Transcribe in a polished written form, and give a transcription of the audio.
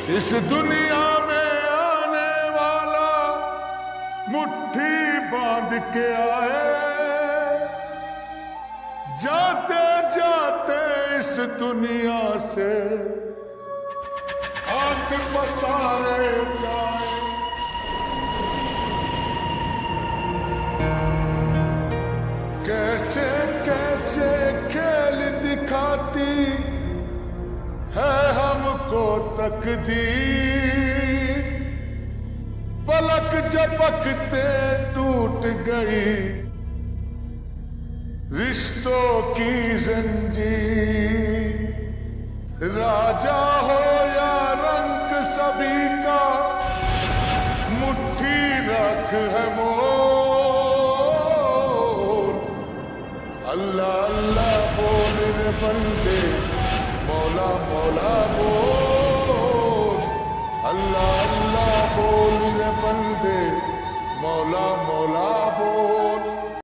इस दुनिया में आने वाला मुट्ठी बांध के आए, जाते जाते इस दुनिया से हाथ पसारे जाए। कैसे कैसे खेल दिखाती है हमको तकदीर, पलक झपकते टूट गई रिश्तों की जंजीर। राजा हो या रंग सभी का मुट्ठी रख है मोर। अल्लाह अल्लाह बोल रे बंदे, मौला मौला बोल। अल्लाह अल्लाह बोल रे बंदे, मौला मौला